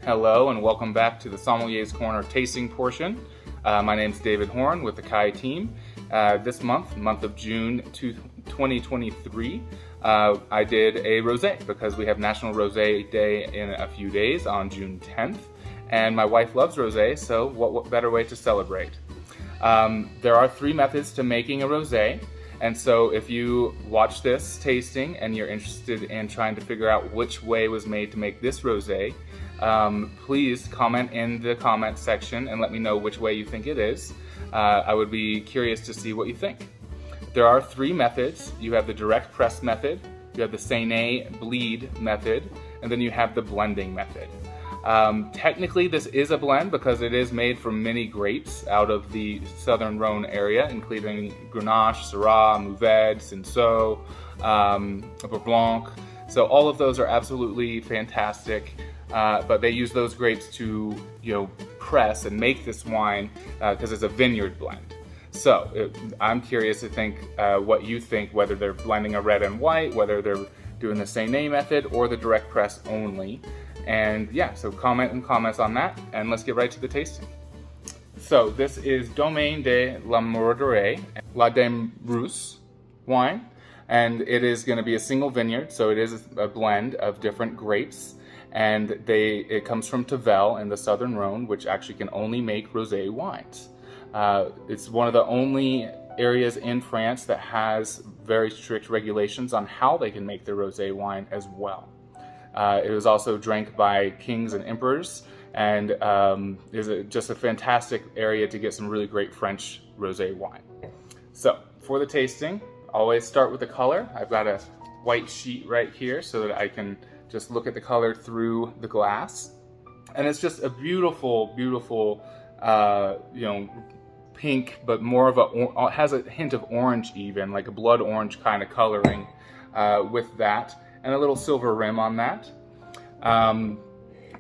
Hello and welcome back to the Sommelier's Corner tasting portion. My name is David Horn with the Keye Team. This month of June 2023, I did a rosé because we have National Rosé Day in a few days on June 10th. And my wife loves rosé, so what better way to celebrate? There are 3 methods to making a rosé. And so if you watch this tasting and you're interested in trying to figure out which way was made to make this rosé, please comment in the comment section and let me know which way you think it is. I would be curious to see what you think. There are 3 methods. You have the direct press method, you have the Sainé bleed method, and then you have the blending method. Technically this is a blend because it is made from many grapes out of the Southern Rhône area, including Grenache, Syrah, Mourvèdre, Cinsault, Beurre Blanc. So all of those are absolutely fantastic, but they use those grapes to, press and make this wine because it's a vineyard blend. So I'm curious to think what you think, whether they're blending a red and white, whether they're doing the Sainé method or the direct press only. And yeah, so comment and comments on that, and let's get right to the tasting. So this is Domaine de la Mordorée, La Dame Rousse wine, and it is going to be a single vineyard, so it is a blend of different grapes, and it comes from Tavel in the Southern Rhône, which actually can only make rosé wines. It's one of the only areas in France that has very strict regulations on how they can make their rosé wine as well. It was also drank by kings and emperors, and is just a fantastic area to get some really great French rosé wine. So for the tasting, always start with the color. I've got a white sheet right here so that I can just look at the color through the glass. And it's just a beautiful, beautiful, pink, but more of has a hint of orange even, like a blood orange kind of coloring with that. And a little silver rim on that.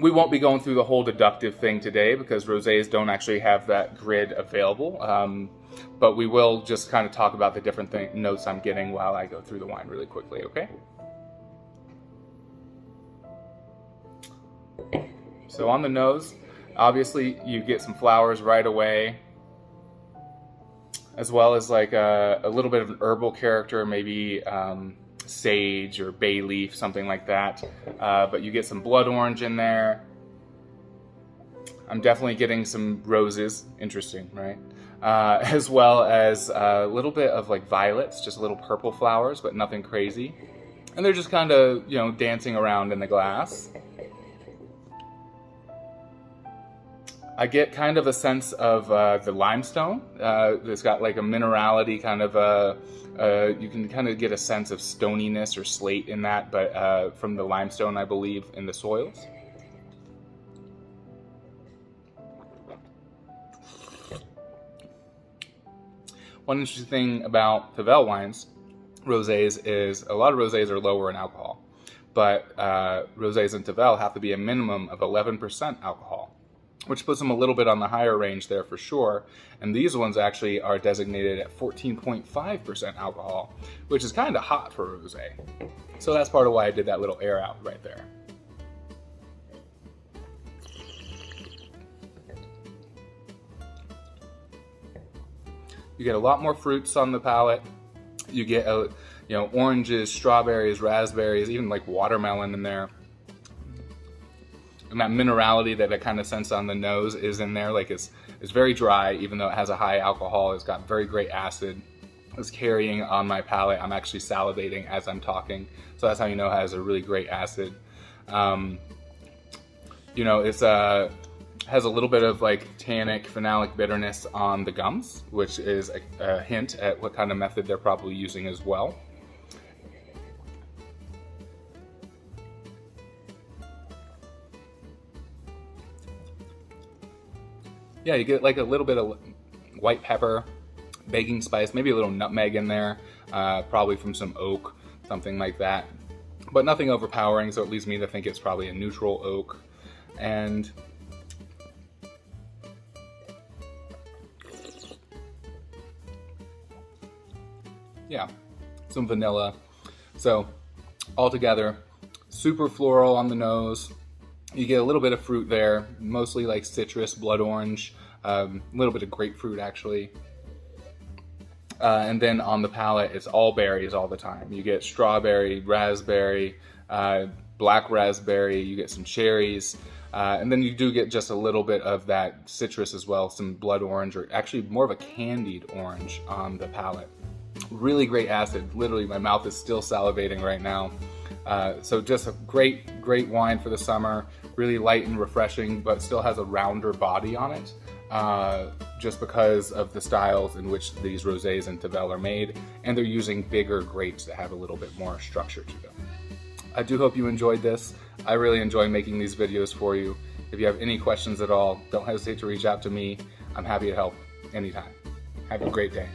We won't be going through the whole deductive thing today because rosés don't actually have that grid available, but we will just kind of talk about the different notes I'm getting while I go through the wine really quickly, okay? So on the nose, obviously you get some flowers right away, as well as like a little bit of an herbal character, maybe sage or bay leaf, something like that. But you get some blood orange in there. I'm definitely getting some roses, interesting, right? As well as a little bit of like violets, just little purple flowers, but nothing crazy. And they're just kind of, dancing around in the glass. I get kind of a sense of the limestone. It's got like a minerality kind of you can kind of get a sense of stoniness or slate in that, but from the limestone, I believe, in the soils. One interesting thing about Tavel wines, rosés, is a lot of rosés are lower in alcohol, but rosés in Tavel have to be a minimum of 11% alcohol, which puts them a little bit on the higher range there for sure. And these ones actually are designated at 14.5% alcohol, which is kind of hot for a rosé. So that's part of why I did that little air out right there. You get a lot more fruits on the palate. You get oranges, strawberries, raspberries, even like watermelon in there. And that minerality that I kind of sense on the nose is in there. Like it's very dry, even though it has a high alcohol. It's got very great acid. It's carrying on my palate. I'm actually salivating as I'm talking. So that's how you know it has a really great acid. It's has a little bit of like tannic, phenolic bitterness on the gums, which is a hint at what kind of method they're probably using as well. Yeah, you get like a little bit of white pepper, baking spice, maybe a little nutmeg in there, probably from some oak, something like that. But nothing overpowering, so it leads me to think it's probably a neutral oak. And yeah, some vanilla. So altogether, super floral on the nose, You get a little bit of fruit there, mostly like citrus, blood orange, a little bit of grapefruit actually. And then on the palate, it's all berries all the time. You get strawberry, raspberry, black raspberry, you get some cherries, and then you do get just a little bit of that citrus as well, some blood orange, or actually more of a candied orange on the palate. Really great acid. Literally, my mouth is still salivating right now. So just a great wine for the summer. Really light and refreshing, but still has a rounder body on it. Just because of the styles in which these rosés and Tavel are made, and they're using bigger grapes that have a little bit more structure to them. I do hope you enjoyed this. I really enjoy making these videos for you. If you have any questions at all, don't hesitate to reach out to me. I'm happy to help anytime. Have a great day.